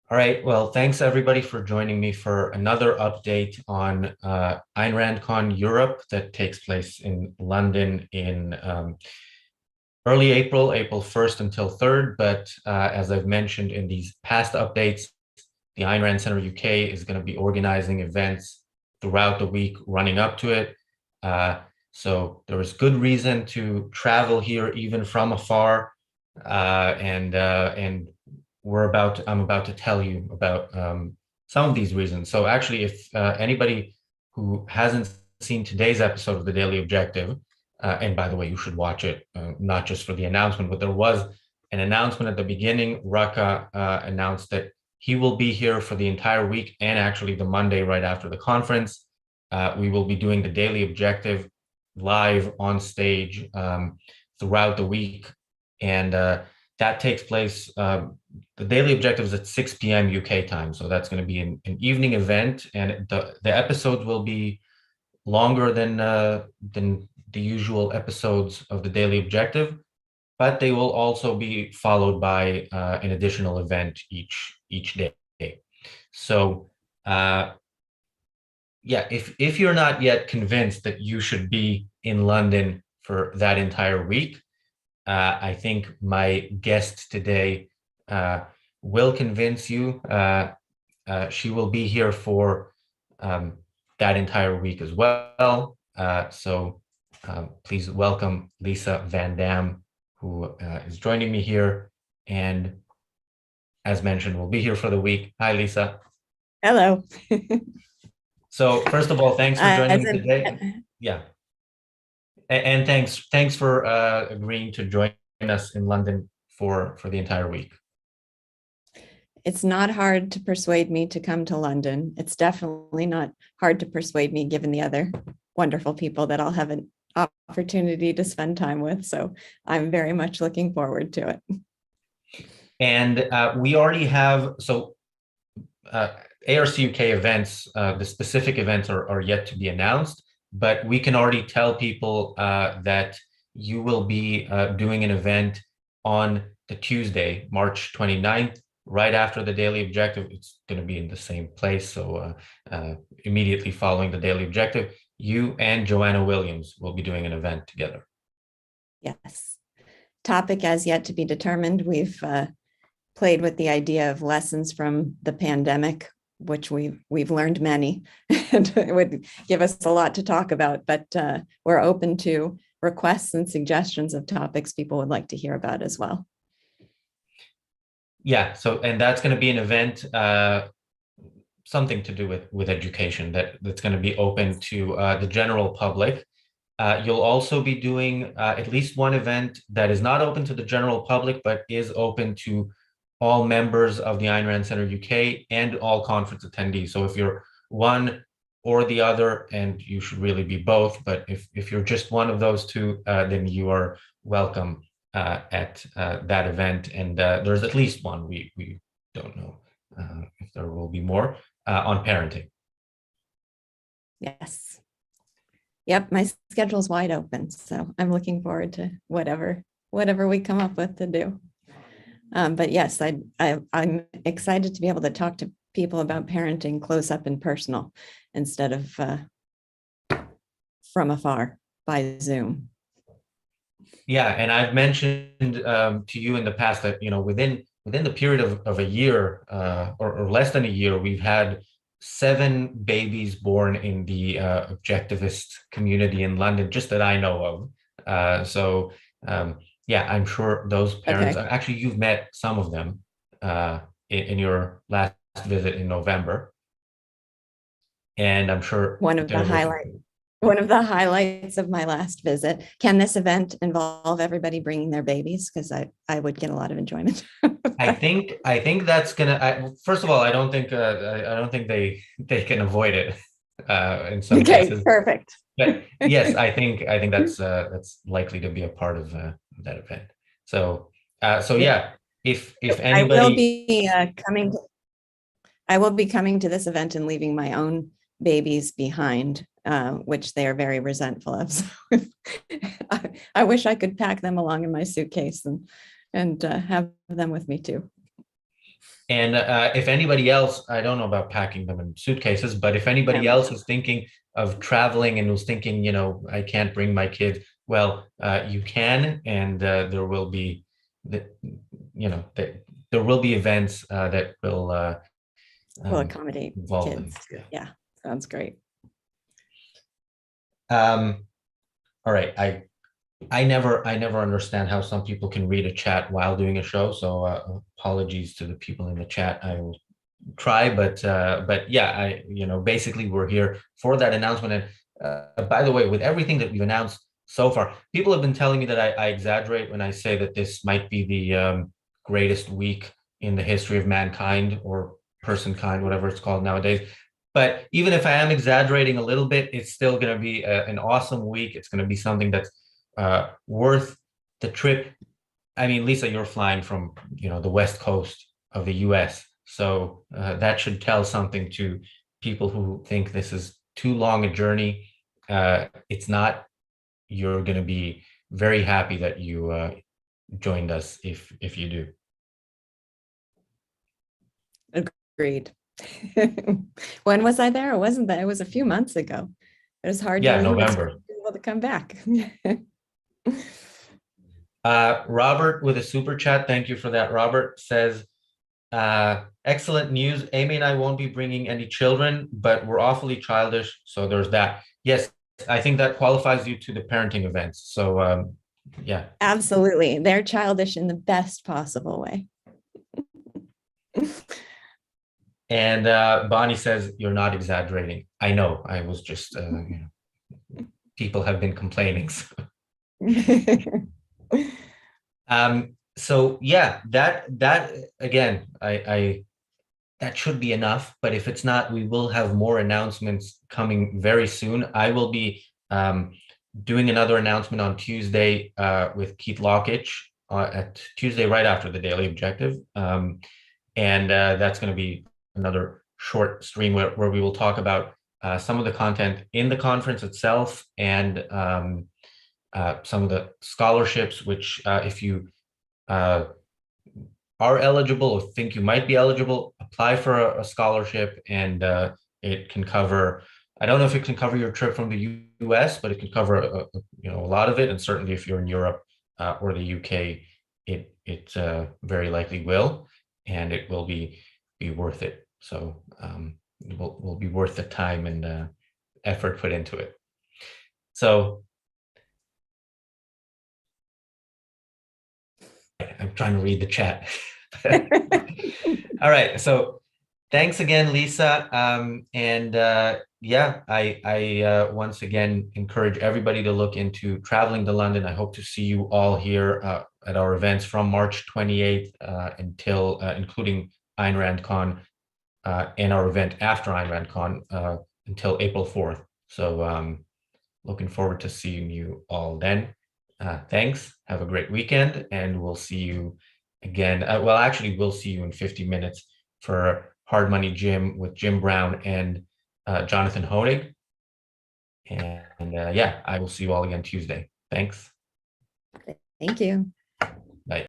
All right. Well, thanks everybody for joining me for another update on Ayn Rand Con Europe that takes place in London in early April, April 1st until 3rd. But as I've mentioned in these past updates, the Ayn Rand Center UK is going to be organizing events throughout the week running up to it. So there was good reason to travel here even from afar. And I'm about to tell you about some of these reasons. So actually, if anybody who hasn't seen today's episode of the Daily Objective, and by the way, you should watch it, not just for the announcement, but there was an announcement at the beginning. Raka announced that he will be here for the entire week and actually the Monday right after the conference. We will be doing the Daily Objective live on stage throughout the week. And that takes place. The Daily Objective is at 6 p.m. UK time. So that's going to be an evening event. And the episodes will be longer than the usual episodes of the Daily Objective, but they will also be followed by an additional event each day. So yeah, if you're not yet convinced that you should be in London for that entire week, I think my guest today will convince you. She will be here for that entire week as well. So please welcome Lisa Van Dam, who is joining me here. And as mentioned, will be here for the week. Hi, Lisa. Hello. So first of all, thanks for joining As me in, today. Yeah. And thanks for agreeing to join us in London for the entire week. it's not hard to persuade me to come to London. It's definitely not hard to persuade me given the other wonderful people that I'll have an opportunity to spend time with. So I'm very much looking forward to it. And we already have, so ARCUK events, the specific events are yet to be announced, but we can already tell people that you will be doing an event on the Tuesday, March 29th, right after the Daily Objective. It's going to be in the same place. So immediately following the Daily Objective, you and Joanna Williams will be doing an event together. Yes. Topic as yet to be determined. We've played with the idea of lessons from the pandemic, which we've learned many, and it would give us a lot to talk about. But we're open to requests and suggestions of topics people would like to hear about as well. Yeah. So, and that's going to be an event, something to do with education that's going to be open to the general public. You'll also be doing at least one event that is not open to the general public, but is open to all members of the Ayn Rand Center UK and all conference attendees. So if you're one or the other, and you should really be both, but if you're just one of those two, then you are welcome at that event. And there's at least one. We don't know if there will be more on parenting. Yes. Yep, my schedule's wide open, so I'm looking forward to whatever we come up with to do. But yes, I'm excited to be able to talk to people about parenting close up and personal instead of from afar by Zoom. Yeah, and I've mentioned to you in the past that within the period of a year or less than a year, we've had 7 babies born in the objectivist community in London, just that I know of. So yeah, I'm sure those parents. Okay. Actually, you've met some of them in your last visit in November, and I'm sure One of the they're looking. highlights of my last visit. Can this event involve everybody bringing their babies? Because I would get a lot of enjoyment. I think that's gonna. First of all, I don't think they can avoid it in some Okay, cases. perfect. But yes, I think that's likely to be a part of that event. So Yeah, yeah, if I will anybody. be coming. I will be coming to this event and leaving my own babies behind, which they are very resentful of. So I wish I could pack them along in my suitcase and have them with me too. And if anybody else, I don't know about packing them in suitcases, but if anybody Yeah. else is thinking of traveling and was thinking, I can't bring my kid, well, you can, and there will be, the, there will be events that will Will accommodate involve them. kids. Yeah. Yeah, sounds great. All right. I never understand how some people can read a chat while doing a show. So apologies to the people in the chat. I will try, but yeah, basically we're here for that announcement. And by the way, with everything that we've announced so far, people have been telling me that I exaggerate when I say that this might be the greatest week in the history of mankind, or person kind, whatever it's called nowadays. But even if I am exaggerating a little bit, it's still going to be an awesome week. It's going to be something that's worth the trip. I mean, Lisa, you're flying from the west coast of the U.S., so that should tell something to people who think this is too long a journey. It's not. You're going to be very happy that you joined us if you do. Agreed. When was I there? It wasn't that. It was a few months ago. It was hard to Yeah, believe it's November. able to come back. Robert with a super chat. Thank you for that. Robert says, excellent news. Amy and I won't be bringing any children, but we're awfully childish. So there's that. Yes, I think that qualifies you to the parenting events. So yeah. Absolutely. They're childish in the best possible way. And Bonnie says, you're not exaggerating. I know. I was just, people have been complaining. So. So yeah, that again, I that should be enough. But if it's not, we will have more announcements coming very soon. I will be doing another announcement on Tuesday with Keith Lockitch at Tuesday, right after the Daily Objective. And that's going to be another short stream where we will talk about some of the content in the conference itself, and some of the scholarships, which if you are eligible or think you might be eligible, apply for a scholarship, and it can cover, I don't know if it can cover your trip from the US, but it can cover a lot of it. And certainly if you're in Europe or the UK, it very likely will, and it will be worth it. So it will be worth the time and effort put into it. So I'm trying to read the chat. All right. So thanks again, Lisa. And yeah, I once again encourage everybody to look into traveling to London. I hope to see you all here at our events from March 28th until including Ayn Rand Con, and our event after Ayn Rand Con until April 4th. So looking forward to seeing you all then. Thanks. Have a great weekend, and we'll see you again. Well, actually, we'll see you in 50 minutes for Hard Money Jim with Jim Brown and Jonathan Honig. And yeah, I will see you all again Tuesday. Thanks. Thank you.